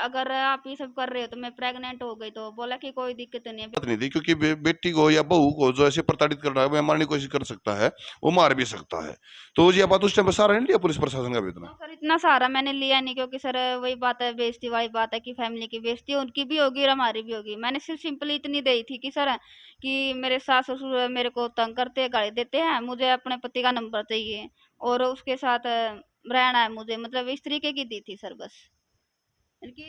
अगर आप ये सब कर रहे हो तो मैं प्रेग्नेंट हो गई, तो बोला कि कोई दिक्कत नहीं है। बात नहीं थी, क्योंकि बेटी को या बहू को जो ऐसे प्रताड़ित करना है, वो मारने की कोशिश कर सकता है, वो मार भी सकता है। तो ये बात उस टाइम पर सहारा नहीं लिया पुलिस प्रशासन का भी इतना? हाँ सर, इतना सारा मैंने लिया नहीं, क्योंकि सर वही बात है, बेइज्जती वाली बात है कि फैमिली की बेइज्जती उनकी भी होगी और हमारी भी होगी। मैंने सिर्फ सिंपली इतनी दी थी कि सर कि मेरे सास ससुर मेरे को तंग करते हैं, गाली देते हैं, मुझे अपने पति का नंबर चाहिए और उसके साथ रहना है मुझे, मतलब इस तरीके की दी थी सर बस। कि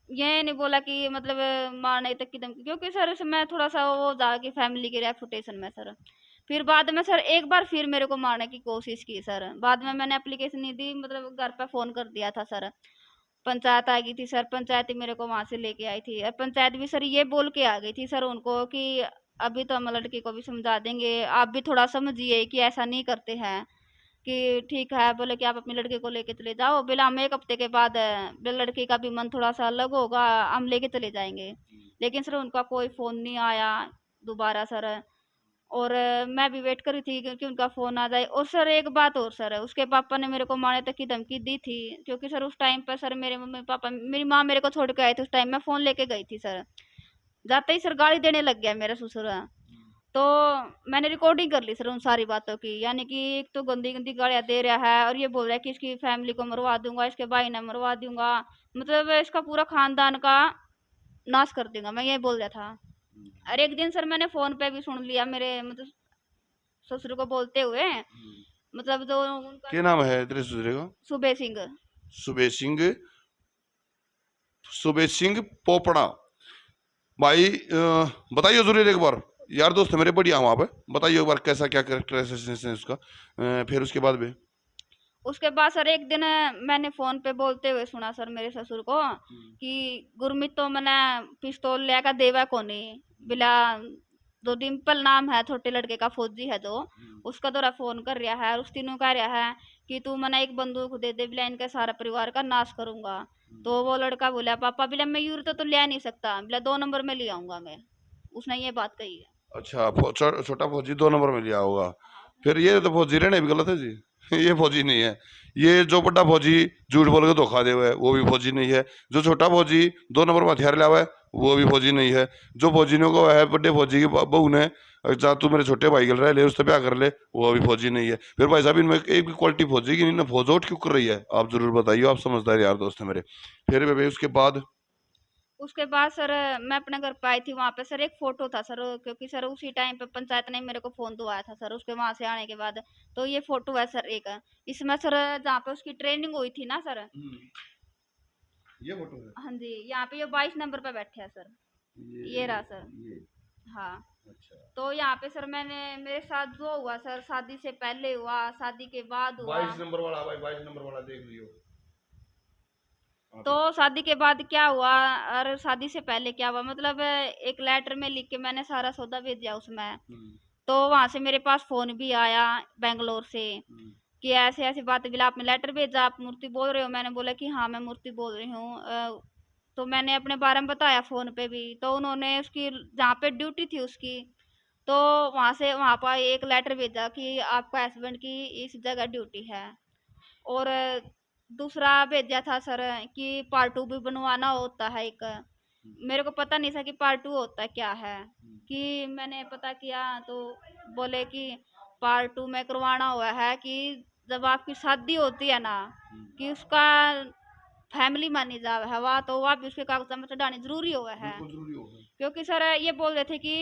ये नहीं बोला कि मतलब मारने तक की धमकी, क्योंकि सर मैं थोड़ा सा वो जा कि फैमिली की रेपुटेशन में सर। फिर बाद में सर एक बार फिर मेरे को मारने की कोशिश की सर, बाद में मैंने एप्लीकेशन नहीं दी, मतलब घर पे फोन कर दिया था सर। पंचायत आ गई थी सर, पंचायत ही मेरे को वहां से लेके आई थी, और पंचायत भी सर ये बोल के आ गई थी सर उनको कि अभी तो हम लड़की को भी समझा देंगे, आप भी थोड़ा समझिए कि ऐसा नहीं करते हैं। कि ठीक है, बोले कि आप अपनी लड़की को लेके चले जाओ, बोला हम एक हफ्ते के बाद बोले लड़की का भी मन थोड़ा सा अलग होगा, हम लेके चले जाएंगे। लेकिन सर उनका कोई फोन नहीं आया दोबारा सर। और मैं भी वेट कर रही थी कि उनका फोन आ जाए। और सर एक बात और सर, उसके पापा ने मेरे को मारने तक की धमकी दी थी, क्योंकि सर उस टाइम पर सर मेरे मम्मी पापा, मेरी माँ मेरे को छोड़ के आए थे, उस टाइम मैं फोन लेके गई थी सर। जाते ही सर गाली देने लग गया मेरा ससुर। तो मैंने रिकॉर्डिंग कर ली सर उन सारी बातों की, यानी कि एक तो गंदी गंदी गालियां दे रहा है और ये बोल रहा है कि इसकी फैमिली को मरवा दूंगा, इसके भाई ने मरवा दूंगा, मतलब इसका पूरा खानदान का नाश कर दूंगा, मैं ये बोल रहा था। और एक दिन सर मैंने फोन पे भी सुन लिया मेरे मतलब ससुर को बोलते हुए, मतलब जो उनका क्या नाम है तेरे ससुरे का? सुबह सिंह। सुबेश सिंह। सुबेश सिंह पोपड़ा। भाई बताइए जरूर एक बार। यार दोस्त है मेरे, बढ़िया वहां पे। बताइए एक बार कैसा क्या कैरेक्टर है उसका, फिर उसके बाद भी। उसके बाद सर एक दिन मैंने फोन पे बोलते हुए सुना सर मेरे ससुर को कि गुरमीत तो मैंने पिस्तौल लेकर देवा कोनी, बिला जो डिम्पल नाम है छोटे लड़के का, फौजी है जो, उसका तो फोन कर रहा है, उस तीनों कह रहा है कि तू मैंने एक बंदूक दे दे, बिला इनके सारा परिवार का नाश करूंगा। तो वो लड़का बोला पापा बिला मैं यूर तो ले नहीं सकता, बिला 2 नंबर में ले आऊंगा मैं। उसने ये बात कही है। अच्छा, छोटा फौजी 2 नंबर में लिया होगा। हाँ सर, फिर ये तो फौजी रहने भी गलत है जी। ये फौजी नहीं है। ये जो बड़ा फौजी झूठ बोल के धोखा दे हुआ है, वो भी फौजी नहीं है। जो छोटा फौजी 2 नंबर में हथियार लिया हुआ है, वो भी फौजी नहीं है। जो फौजी ने को है बड़े फौजी की बहू ने, जा तू मेरे छोटे भाई के रह ले, उससे ब्याह कर ले, वो भी फौजी नहीं है। फिर भाई साहब इनमें एक भी क्वालिटी फौजी की नहीं ना, फौज आउट क्यों कर रही है? आप जरूर बताइए, आप समझदार यार दोस्त है मेरे। फिर भाई उसके बाद। उसके बाद सर मैं अपने घर पे आई थी, वहां पे सर एक फोटो था सर, क्योंकि सर उसी टाइम पे पंचायत ने मेरे को फोन दवाया था सर, उसके वहां से आने के बाद। तो ये फोटो है सर एक, इसमें सर जहाँ पे उसकी ट्रेनिंग हुई थी ना सर। ये फोटो है। हाँ जी, यहाँ पे ये 22 नंबर पे बैठे हैं सर। ये रहा सर। ये हाँ। अच्छा। तो यहाँ पे सर मैंने मेरे साथ जो हुआ सर, शादी से पहले हुआ, शादी के बाद हुआ। 22 नंबर वाला भाई, 22 नंबर वाला देख लियो। हाँ तो शादी के बाद क्या हुआ और शादी से पहले क्या हुआ, मतलब एक लेटर में लिख के मैंने सारा सौदा भेजा उसमें। तो वहां से मेरे पास फोन भी आया बेंगलोर से कि ऐसे ऐसी बात, बिला आपने लेटर भेजा, आप मूर्ति बोल रहे हो? मैंने बोला कि हाँ मैं मूर्ति बोल रही हूँ। तो मैंने अपने बारे में बताया फोन पे भी, तो उन्होंने उसकी जहाँ पे ड्यूटी थी उसकी, तो वहां से वहां पर एक लेटर भेजा कि आपका हस्बैंड की इस जगह ड्यूटी है। और दूसरा भेजा था सर कि पार्ट टू भी बनवाना होता है एक। मेरे को पता नहीं था कि पार्ट टू होता क्या है। कि मैंने पता किया तो बोले कि पार्ट टू में करवाना हुआ है कि जब आपकी शादी होती है ना, कि उसका फैमिली मानी जावे है वह, तो वह भी उसके कागज में चढ़ानी जरूरी हुआ है। बिल्कुल जरूरी होगा। क्योंकि सर ये बोल रहे थे कि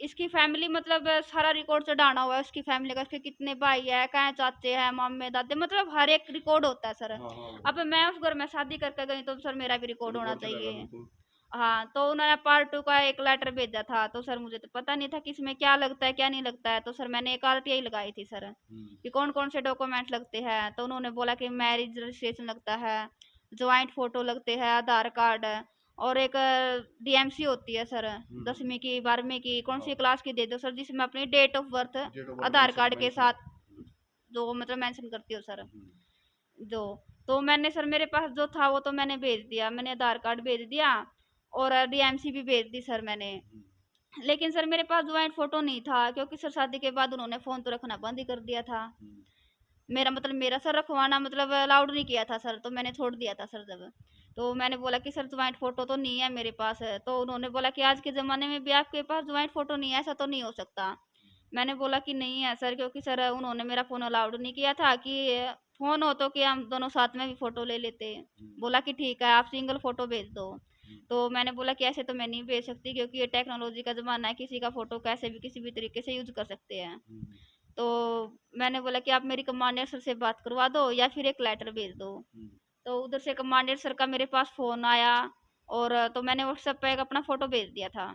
इसकी फैमिली मतलब सारा रिकॉर्ड चढ़ाना हुआ है, उसकी फैमिली का, उसके कितने भाई है, कहाँ चाचे हैं, मामे दादे, मतलब हर एक रिकॉर्ड होता है सर। हाँ हाँ, अब मैं उस घर में शादी करके गई तो सर मेरा भी रिकॉर्ड होना रिकॉर्ड चलेगा चाहिए। बिल्कुल। हाँ, तो उन्होंने पार्ट टू का एक लेटर भेजा था, तो सर मुझे तो पता नहीं था कि इसमें क्या लगता है क्या नहीं लगता है। तो सर मैंने एक आरटीआई लगाई थी सर कि कौन कौन से डॉक्यूमेंट लगते हैं। तो उन्होंने बोला कि मैरिज रजिस्ट्रेशन लगता है, ज्वाइंट फोटो लगते हैं, आधार कार्ड, और एक डीएमसी होती है सर, 10वीं की 12वीं की कौन सी हाँ, क्लास की दे दो सर, जिसमें अपनी date of birth date of birth Aadhaar mention card के मेंशन। साथ जो मतलब मेंशन करती हो सर। जो तो मैंने सर मेरे पास जो था वो तो मैंने भेज दिया, मैंने आधार कार्ड भेज दिया और डीएमसी भी भेज दी सर मैंने। लेकिन सर मेरे पास ज्वाइंट फोटो नहीं था, क्योंकि सर शादी के बाद उन्होंने फोन तो रखना बंद ही कर दिया था। मेरा मतलब मेरा सर रखवाना मतलब अलाउड नहीं किया था सर, तो मैंने छोड़ दिया था सर जब। तो मैंने बोला कि सर ज्वाइंट फोटो तो नहीं है मेरे पास है। तो उन्होंने बोला कि आज के ज़माने में भी आपके पास ज्वाइंट फोटो नहीं है, ऐसा तो नहीं हो सकता। मैंने बोला कि नहीं है सर, क्योंकि सर उन्होंने मेरा फ़ोन अलाउड नहीं किया था कि फ़ोन हो तो कि हम दोनों साथ में भी फ़ोटो ले लेते। बोला कि ठीक है, आप सिंगल फ़ोटो भेज दो। तो मैंने बोला कि ऐसे तो मैं नहीं भेज सकती, क्योंकि ये टेक्नोलॉजी का ज़माना है, किसी का फ़ोटो कैसे भी किसी भी तरीके से यूज़ कर सकते हैं। तो मैंने बोला कि आप मेरी कमांडर सर से बात करवा दो या फिर एक लेटर भेज दो। तो उधर से कमांडर सर का मेरे पास फ़ोन आया, और तो मैंने व्हाट्सएप पे एक अपना फ़ोटो भेज दिया था,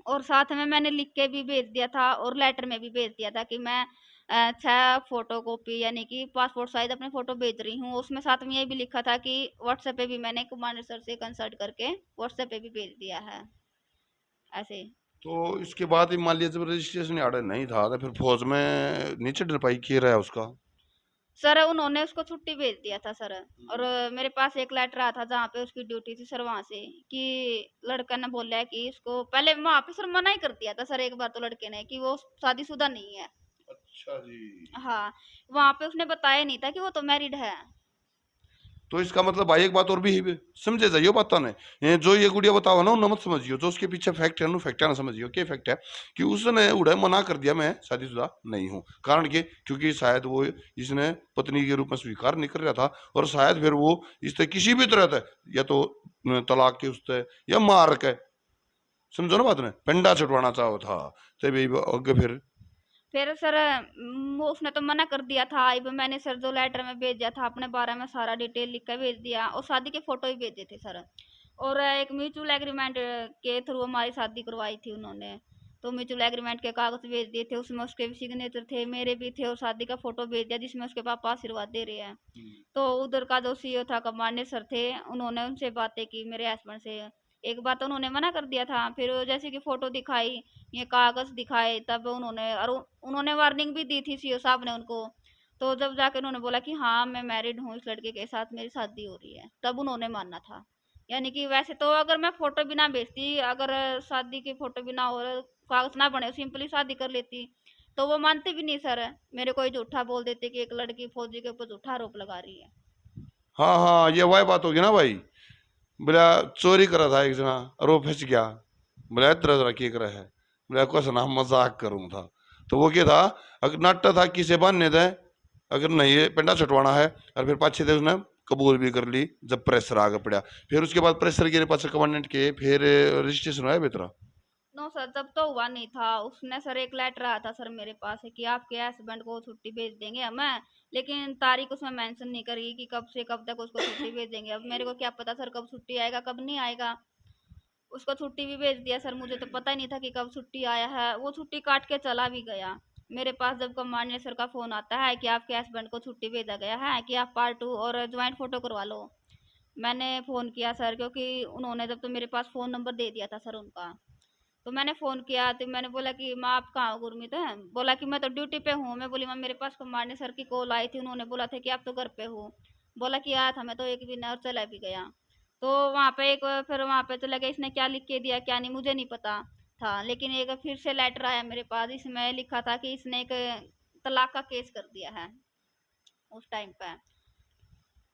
और साथ में मैंने लिख के भी भेज दिया था और लेटर में भी भेज दिया था कि मैं 6 फोटो कॉपी यानी कि पासपोर्ट साइज़ अपने फ़ोटो भेज रही हूँ। उसमें साथ में ये भी लिखा था कि व्हाट्सएप पे भी मैंने कमांडर सर से कंसल्ट करके व्हाट्सएप पे भी भेज दिया है, ऐसे। तो इसके बाद ही मान लिया जब रजिस्ट्रेशन ऑर्डर नहीं था तो फिर फौज में नीचे डरपाई किया रहा उसका। सर उन्होंने उसको छुट्टी भेज दिया था सर, और मेरे पास एक लेटर आया था जहाँ पे उसकी ड्यूटी थी सर, वहाँ से कि लड़का ने बोला है कि इसको पहले वहाँ पे सर मना ही कर दिया था सर एक बार तो लड़के ने कि वो शादीशुदा नहीं है। अच्छा जी। हाँ, वहाँ पे उसने बताया नहीं था कि वो तो मैरिड है। तो इसका मतलब भाई एक बात और भी समझे जाइयो बात ने, ये जो ये गुड़िया बताओ ना उन्हें मत समझियो, जो उसके पीछे फैक्ट है ना फैक्ट ना समझियो। क्या फैक्ट है कि उसने उड़े मना कर दिया मैं शादीशुदा नहीं हूँ, कारण के क्योंकि शायद वो इसने पत्नी के रूप में स्वीकार नहीं कर रहा था, और शायद फिर वो इससे किसी भी तरह से या तो तलाक के उससे या मार के, समझो ना बात ने, पेंडा छुटवाना चाहो था। तभी आगे फिर सर वो उसने तो मना कर दिया था। अब मैंने सर जो लेटर में भेज दिया था अपने बारे में सारा डिटेल लिख कर भेज दिया, और शादी के फोटो भी भेजे थे सर, और एक म्यूचुअल एग्रीमेंट के थ्रू हमारी शादी करवाई थी उन्होंने। तो म्यूचुअल एग्रीमेंट के कागज भेज दिए थे, उसमें उसके भी सिग्नेचर थे, मेरे भी थे, और शादी का फोटो भेज दिया जिसमें उसके पापा आशीर्वाद दे रहे हैं। तो उधर का जो सीईओ था, कमांडर सर थे, उन्होंने उनसे बातें की मेरे हस्बैंड से। एक बार तो उन्होंने मना कर दिया था, फिर जैसे कि फोटो दिखाई, ये कागज दिखाए, तब उन्होंने, और उन्होंने वार्निंग भी दी थी सीईओ साहब ने उनको। तो जब जाके उन्होंने बोला कि हाँ मैं मैरिड हूँ, इस लड़के के साथ मेरी शादी हो रही है, तब उन्होंने मानना था। यानी कि वैसे तो अगर मैं फोटो भी ना भेजती, अगर शादी की फोटो भी ना हो, कागज ना बने, सिंपली शादी कर लेती, तो वो मानते भी नहीं सर। मेरे को ही झूठा बोल देते कि एक लड़की फौजी के ऊपर झूठा आरोप लगा रही है। हाँ हाँ ये वही बात होगी ना भाई। बोला चोरी करा था एक जना और वो फंस गया। बोला तरह तरह की कर है। बोला कुछ ना मजाक करूं था। तो वो क्या था, अगर नाट्य था किसे बांधने थे, अगर नहीं ये पेंडा छुटवाना है, और फिर पाछे थे उसने कबूल भी कर ली जब प्रेशर आगे पड़ा। फिर उसके बाद प्रेशर के पास कमांडेंट के फिर रजिस्ट्रेशन हुआ बेतरा। नो सर, तब तो हुआ नहीं था। उसने सर एक लेटर आया था सर मेरे पास है कि आपके हस्बैंड को छुट्टी भेज देंगे हमें, लेकिन तारीख उसमें मेंशन नहीं करी कि कब से कब तक उसको छुट्टी भेजेंगे। अब मेरे को क्या पता सर कब छुट्टी आएगा कब नहीं आएगा। उसको छुट्टी भी भेज दिया सर, मुझे तो पता ही नहीं था कि कब छुट्टी आया है। वो छुट्टी काट के चला भी गया। मेरे पास जब कमांडर सर का फोन आता है कि आपके हस्बैंड को छुट्टी भेजा गया है कि आप पार्ट 2 और ज्वाइंट फोटो करवा लो, मैंने फोन किया सर, क्योंकि उन्होंने जब तो मेरे पास फोन नंबर दे दिया था सर उनका। तो मैंने फ़ोन किया, तो मैंने बोला कि माँ आप कहाँ हो गुरमीत है? बोला कि मैं तो ड्यूटी पे हूँ। मैं बोली माँ मेरे पास कमांडर सर की कॉल आई थी, उन्होंने बोला था कि आप तो घर पे हो। बोला कि आया था मैं तो एक दिन और चला भी गया। तो वहाँ पे एक फिर वहाँ पे चला गया, इसने क्या लिख के दिया क्या नहीं मुझे नहीं पता था, लेकिन एक फिर से लेटर आया मेरे पास, इसमें लिखा था कि इसने एक तलाक का केस कर दिया है उस टाइम पे।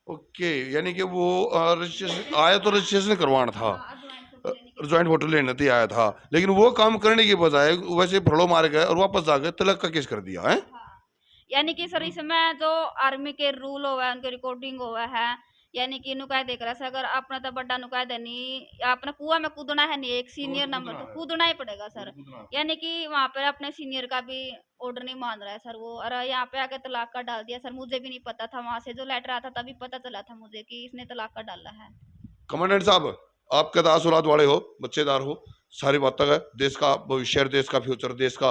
ओके, यानी कि वो रजिस्ट्रेशन आया तो रजिस्ट्रेशन करवाना था, हाँ, ज्वाइंट फोटो लेने के लिए ज्वाइंट आया फोटो था। लेने तो आया था, लेकिन वो काम करने की बजाय वैसे फड़ो मार गए और वापस जाके तलाक का केस कर दिया है। हाँ, यानी कि सर इसमें जो आर्मी के रूल हुआ है उनके रिकॉर्डिंग हुआ है। यानी कि नुकाय देख रहा है, अगर अपना तो बड़ा नुकाय नहीं, अपना कुआं में कूदना है नहीं, एक वो सीनियर तो नंबर कूदना तो है, कूदना ही पड़ेगा वो सर। तो कूदना है। यानी कि वहां पर अपने सीनियर का भी ऑर्डर नहीं मान रहा है सर वो, और यहाँ पे आके तलाक का डाल दिया सर। मुझे भी नहीं पता था, वहां से जो लेटर आता तभी पता चला था मुझे कि इसने तलाक का डाला है। कमांडेंट साहब, आपके दास औलाद वाले हो, बच्चेदार हो, सारी बात तक है, देश का भविष्य, देश का फ्यूचर, देश का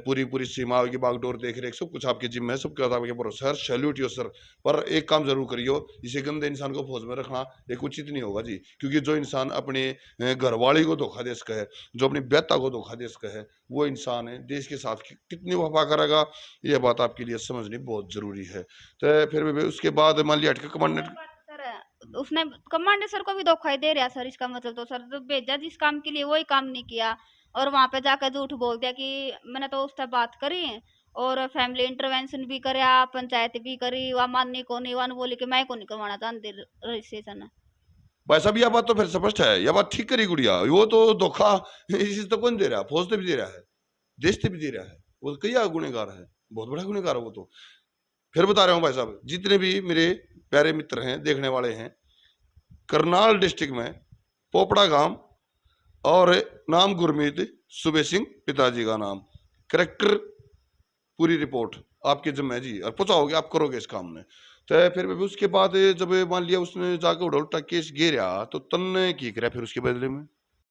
पूरी पूरी सीमाओं की बागडोर देख रेख सब कुछ आपके जिम्मे है, सब कुछ आपके भरोसे है, सैल्यूट यो सर। पर एक काम जरूर करियो, इसे गंदे इंसान को फौज में रखना एक उचित नहीं होगा जी, क्योंकि जो इंसान अपने घरवाली को धोखा दे सका है, जो अपनी बेटा को धोखा दे सका है, वो इंसान है देश के साथ कितनी वफा करेगा, ये बात आपके लिए समझनी बहुत जरूरी है। तो फिर भी उसके बाद मान लिया अटके वही कमांडेंट। बात सर, उसने कमांडर सर को भी धोखा ही दे रहा सर। इसका मतलब तो सर जो भेजा जिस काम के लिए वही काम नहीं किया, और वहां पे जाकर झूठ बोल दिया कि मैंने तो उससे बात करी और फैमिली इंटरवेंशन भी करया, पंचायत भी करी, वह माननी को नहीं, वन बोली कि मैं को नहीं करवाना चाहती रजिस्ट्रेशन। भाई साहब यह बात तो फिर स्पष्ट है, यह बात ठीक करी गुड़िया, वो तो धोखा इसी तो कौन दे रहा है, फौज से भी दे रहा है, देश से भी दे रहा है, वो कई गुनेगार है, बहुत बड़ा गुनेगार है वो तो। फिर बता रहा हूँ भाई साहब, जितने भी मेरे प्यारे मित्र हैं, देखने वाले हैं, करनाल डिस्ट्रिक्ट में पोपड़ा गांव, और नाम गुरमीत, सुबे सिंह पिताजी का नाम, करेक्टर, पूरी रिपोर्ट आपके जिम्मे है जी, और पहुंचाओगे आप, करोगे इस काम में। तो फिर भी उसके बाद जब मान लिया उसने जाके उल्टा केस गिरा, तो तन्ने की करा फिर उसके बदले में,